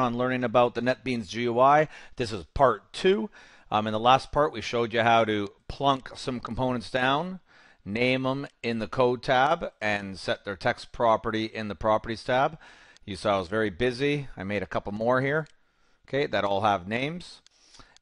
on learning about the Netbeans GUI. This is part 2. In the last part, we showed you how to plunk some components down, name them in the code tab, and set their text property in the properties tab. You saw I was very busy. I made a couple more here, okay, that all have names.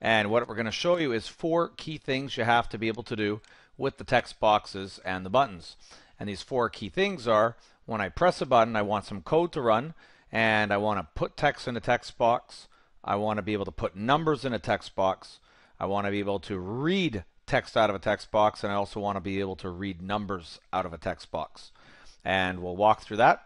And what we're going to show you is 4 key things you have to be able to do with the text boxes and the buttons. And these 4 key things are, when I press a button, I want some code to run, and I want to put text in a text box. I want to be able to put numbers in a text box. I want to be able to read text out of a text box, and I also want to be able to read numbers out of a text box. And we'll walk through that,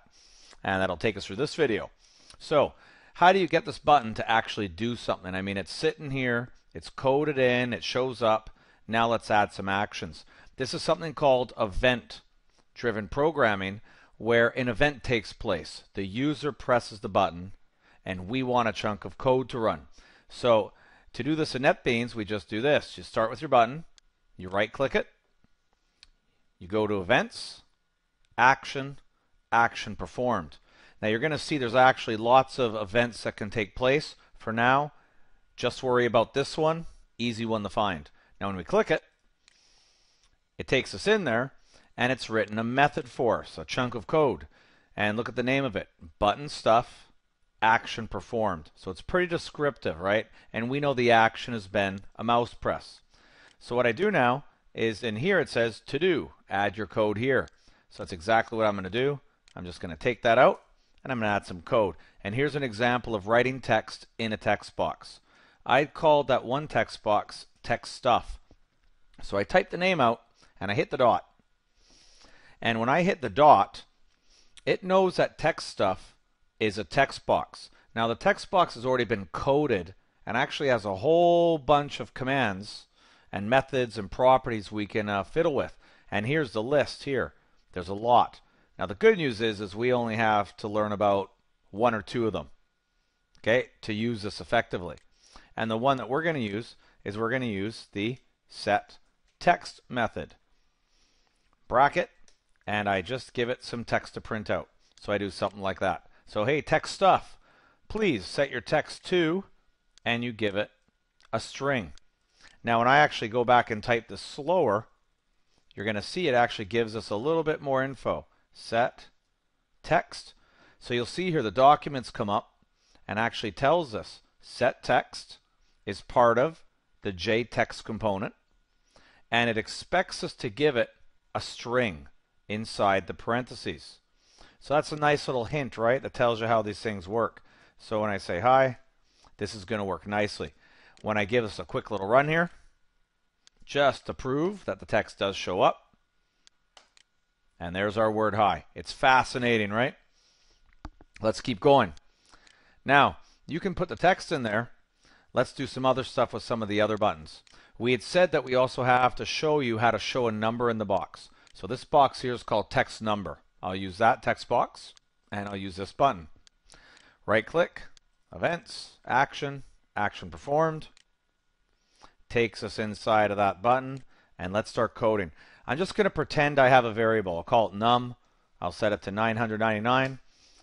and that'll take us through this video. So, how do you get this button to actually do something? I mean, it's sitting here, it's coded in, it shows up. Now let's add some actions. This is something called event-driven programming, where an event takes place. The user presses the button, and we want a chunk of code to run. So to do this in Netbeans, we just do this. You start with your button, you right-click it, you go to Events, Action, Action Performed. Now you're going to see there's actually lots of events that can take place. For now, just worry about this one, easy one to find. Now when we click it, it takes us in there, and it's written a method for us, a chunk of code. And look at the name of it, button stuff, action performed. So it's pretty descriptive, right? And we know the action has been a mouse press. So what I do now is in here it says to do, add your code here. So that's exactly what I'm going to do. I'm just going to take that out, and I'm going to add some code. And here's an example of writing text in a text box. I called that one text box text stuff. So I type the name out, and I hit the dot. And when I hit the dot, it knows that text stuff is a text box. Now the text box has already been coded and actually has a whole bunch of commands and methods and properties we can fiddle with. And here's the list here. There's a lot. Now the good news is we only have to learn about 1 or 2 of them, okay, to use this effectively. And the one that we're going to use is we're going to use the set text method. Bracket, and I just give it some text to print out. So I do something like that. So hey, text stuff, please set your text to, and you give it a string. Now when I actually go back and type this slower, you're going to see it actually gives us a little bit more info. Set text. So you'll see here the documents come up and actually tells us set text is part of the JText component, and it expects us to give it a string inside the parentheses. So that's a nice little hint, right? That tells you how these things work. So when I say hi, this is going to work nicely. When I give us a quick little run here, just to prove that the text does show up, and there's our word hi. It's fascinating, right? Let's keep going. Now, you can put the text in there. Let's do some other stuff with some of the other buttons. We had said that we also have to show you how to show a number in the box. So this box here is called text number. I'll use that text box, and I'll use this button. Right click, events, action, action performed. Takes us inside of that button, and let's start coding. I'm just going to pretend I have a variable. I'll call it num. I'll set it to 999.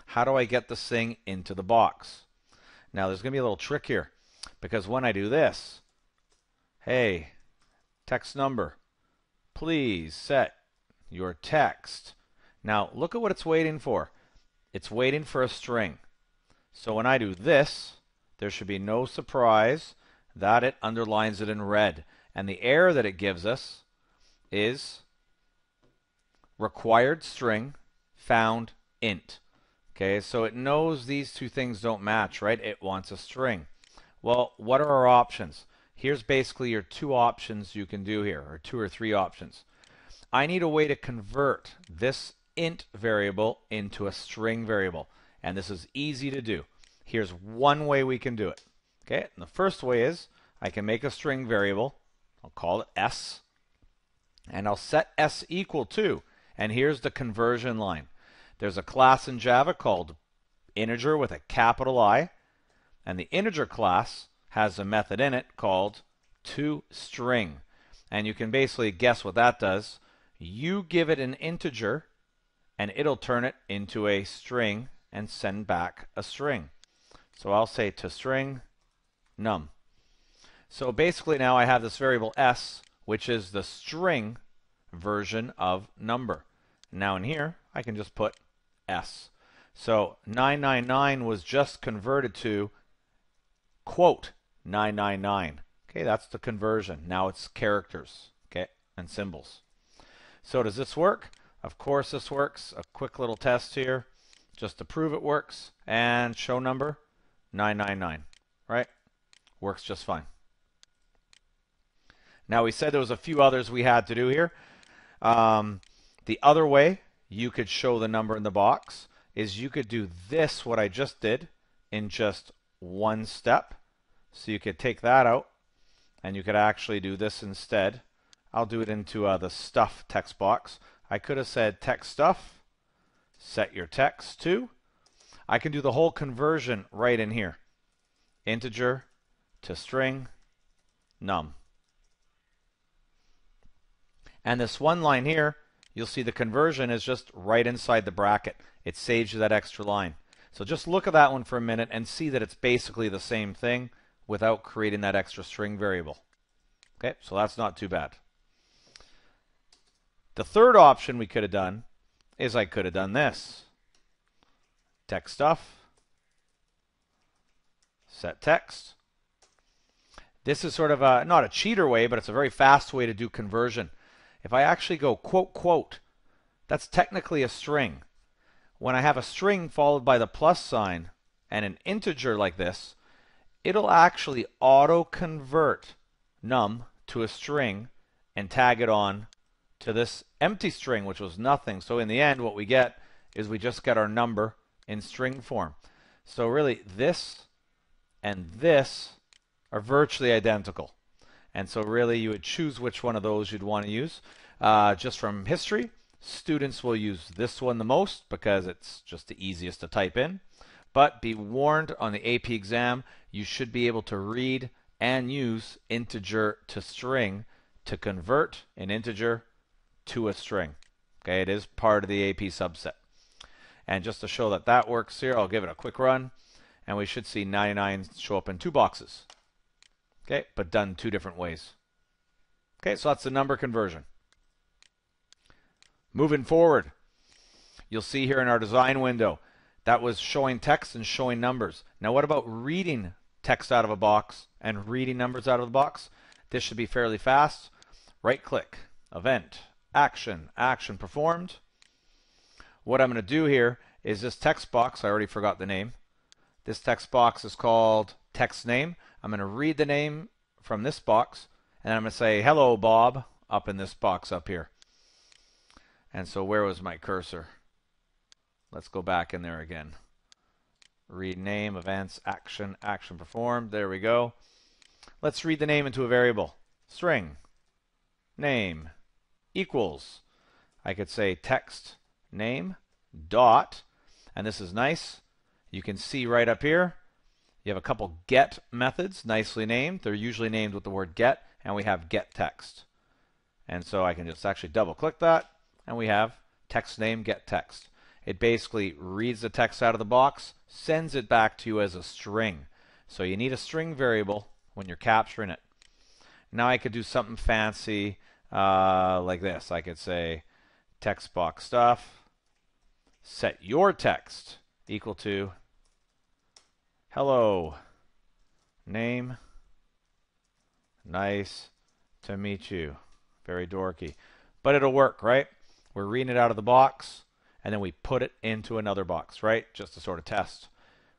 How do I get this thing into the box? Now there's going to be a little trick here, because when I do this, hey, text number, please set your text. Now look at what it's waiting for. It's waiting for a string. So when I do this, there should be no surprise that it underlines it in red. And the error that it gives us is required string found int. Okay, so it knows these two things don't match, right? It wants a string. Well, what are our options? Here's basically your 2 options you can do here, or 2 or 3 options. I need a way to convert this int variable into a string variable, and this is easy to do. Here's one way we can do it. Okay, and the first way is I can make a string variable. I'll call it s, and I'll set s equal to, and here's the conversion line. There's a class in Java called integer with a capital I, and the integer class has a method in it called toString. And you can basically guess what that does. You give it an integer, and it'll turn it into a string and send back a string. So I'll say to string num. So basically now I have this variable s, which is the string version of number. Now in here, I can just put s. So 999 was just converted to quote 999. Okay, that's the conversion. Now it's characters, okay, and symbols. So does this work? Of course this works. A quick little test here just to prove it works. And show number 999, right? Works just fine. Now we said there was a few others we had to do here. The other way you could show the number in the box is you could do this, what I just did, in just one step. So you could take that out and you could actually do this instead. I'll do it into the stuff text box. I could have said text stuff, set your text to. I can do the whole conversion right in here. Integer to string num. And this one line here, you'll see the conversion is just right inside the bracket. It saves you that extra line. So just look at that one for a minute and see that it's basically the same thing without creating that extra string variable. Okay, so that's not too bad. The third option we could have done is I could have done this. Text stuff, set text. This is sort of not a cheater way, but it's a very fast way to do conversion. If I actually go quote, quote, that's technically a string. When I have a string followed by the plus sign and an integer like this, it'll actually auto-convert num to a string and tag it on to this empty string, which was nothing. So in the end, what we get is we just get our number in string form. So really, this and this are virtually identical. And so really, you would choose which one of those you'd want to use. Just from history, students will use this one the most because it's just the easiest to type in. But be warned, on the AP exam, you should be able to read and use integer to string to convert an integer to a string. Okay, it is part of the AP subset. And just to show that that works here, I'll give it a quick run, and we should see 99 show up in two boxes. Okay, but done two different ways. Okay, so that's the number conversion. Moving forward, you'll see here in our design window, that was showing text and showing numbers. Now what about reading text out of a box and reading numbers out of the box? This should be fairly fast. Right click, event, action, action performed. What I'm going to do here is this text box, I already forgot the name. This text box is called text name. I'm going to read the name from this box, and I'm going to say, hello, Bob, up in this box up here. And so where was my cursor? Let's go back in there again. Read name, events, action, action performed. There we go. Let's read the name into a variable. String, name, equals. I could say text name dot, and this is nice. You can see right up here, you have a couple get methods, nicely named. They're usually named with the word get, and we have get text. And so I can just actually double click that, and we have text name get text. It basically reads the text out of the box, sends it back to you as a string. So you need a string variable when you're capturing it. Now I could do something fancy like this. I could say text box stuff, set your text equal to hello, name, nice to meet you. Very dorky. But it'll work, right? We're reading it out of the box, and then we put it into another box, right? Just to sort of test.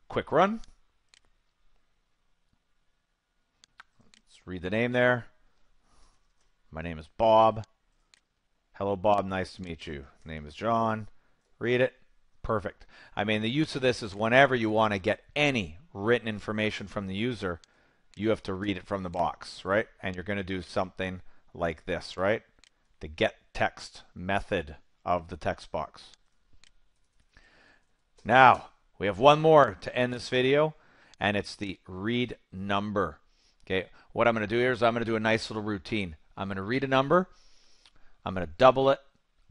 Quick run. Let's read the name there. My name is Bob. Hello, Bob. Nice to meet you. Name is John. Read it. Perfect. I mean, the use of this is whenever you want to get any written information from the user, you have to read it from the box, right? And you're going to do something like this, right? The get text method of the text box. Now, we have one more to end this video, and it's the read number. Okay, what I'm going to do here is I'm going to do a nice little routine. I'm going to read a number, I'm going to double it,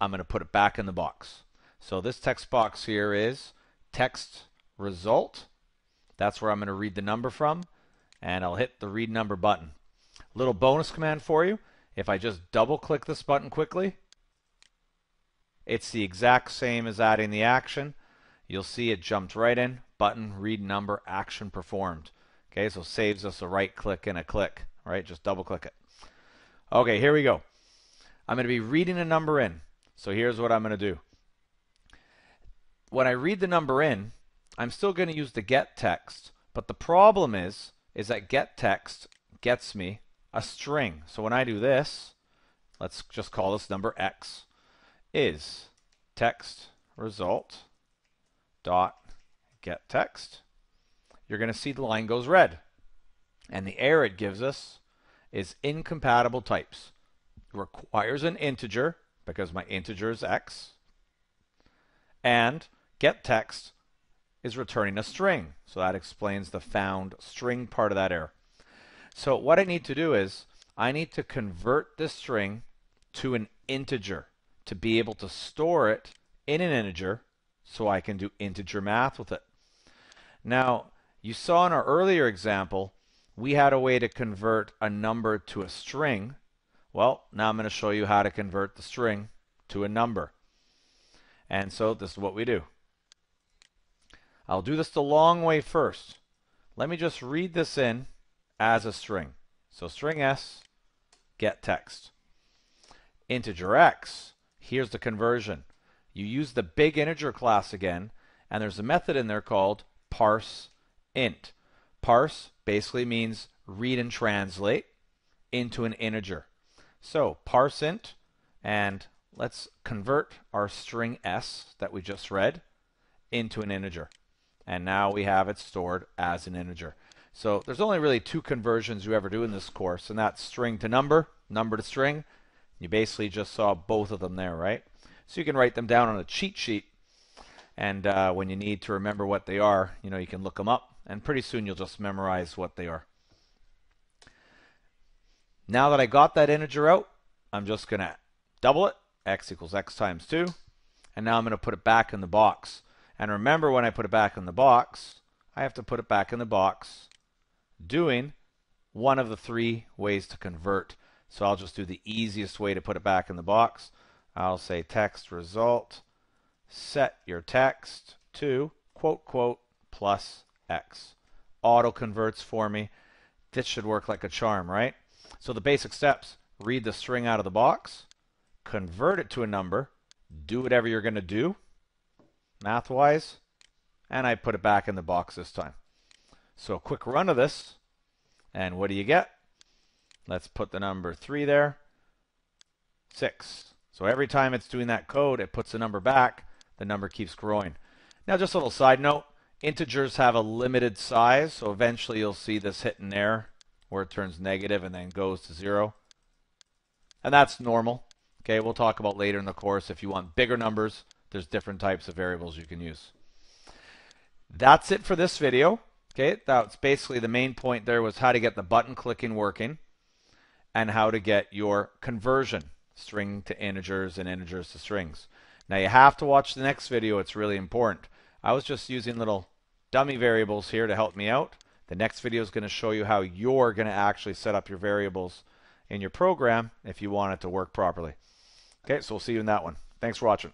I'm going to put it back in the box. So this text box here is text result, That's where I'm going to read the number from, and I'll hit the read number button. Little bonus command for you. If I just double click this button quickly, it's the exact same as adding the action. You'll see it jumped right in. Button, read number, action performed. Okay, so saves us a right click and a click. Right, just double click it. Okay, here we go. I'm going to be reading a number in. So here's what I'm going to do. When I read the number in, I'm still going to use the get text, but the problem is that get text gets me a string. So when I do this, let's just call this number x, is text result dot get text. You're going to see the line goes red, and the error it gives us is incompatible types. It requires an integer because my integer is x, and get text is returning a string. So that explains the found string part of that error. So what I need to do is I need to convert this string to an integer to be able to store it in an integer so I can do integer math with it. Now, you saw in our earlier example, we had a way to convert a number to a string. Well, now I'm going to show you how to convert the string to a number. And so this is what we do. I'll do this the long way first. Let me just read this in as a string. So string s, get text. Integer x, here's the conversion. You use the big integer class again, and there's a method in there called parse int. Parse basically means read and translate into an integer. So parse int, and let's convert our string s that we just read into an integer. And now we have it stored as an integer. So there's only really two conversions you ever do in this course, and that's string to number, number to string. You basically just saw both of them there, right? So you can write them down on a cheat sheet, and when you need to remember what they are, you can look them up, and pretty soon you'll just memorize what they are. Now that I got that integer out, I'm just going to double it, x equals x times 2, and now I'm going to put it back in the box. And remember, when I put it back in the box, I have to put it back in the box doing one of the three ways to convert. So I'll just do the easiest way to put it back in the box. I'll say text result, set your text to quote quote plus x. Auto converts for me. This should work like a charm, right? So the basic steps: read the string out of the box, convert it to a number, do whatever you're going to do math-wise, and I put it back in the box this time. So a quick run of this, and what do you get? Let's put the number 3 there. 6. So every time it's doing that code, it puts the number back, the number keeps growing. Now just a little side note, integers have a limited size, so eventually you'll see this hit an error where it turns negative and then goes to 0. And that's normal. Okay, we'll talk about later in the course. If you want bigger numbers, there's different types of variables you can use. That's it for this video. Okay, that's basically the main point there, was how to get the button clicking working and how to get your conversion, string to integers and integers to strings. Now you have to watch the next video. It's really important. I was just using little dummy variables here to help me out. The next video is going to show you how you're going to actually set up your variables in your program if you want it to work properly. Okay, so we'll see you in that one. Thanks for watching.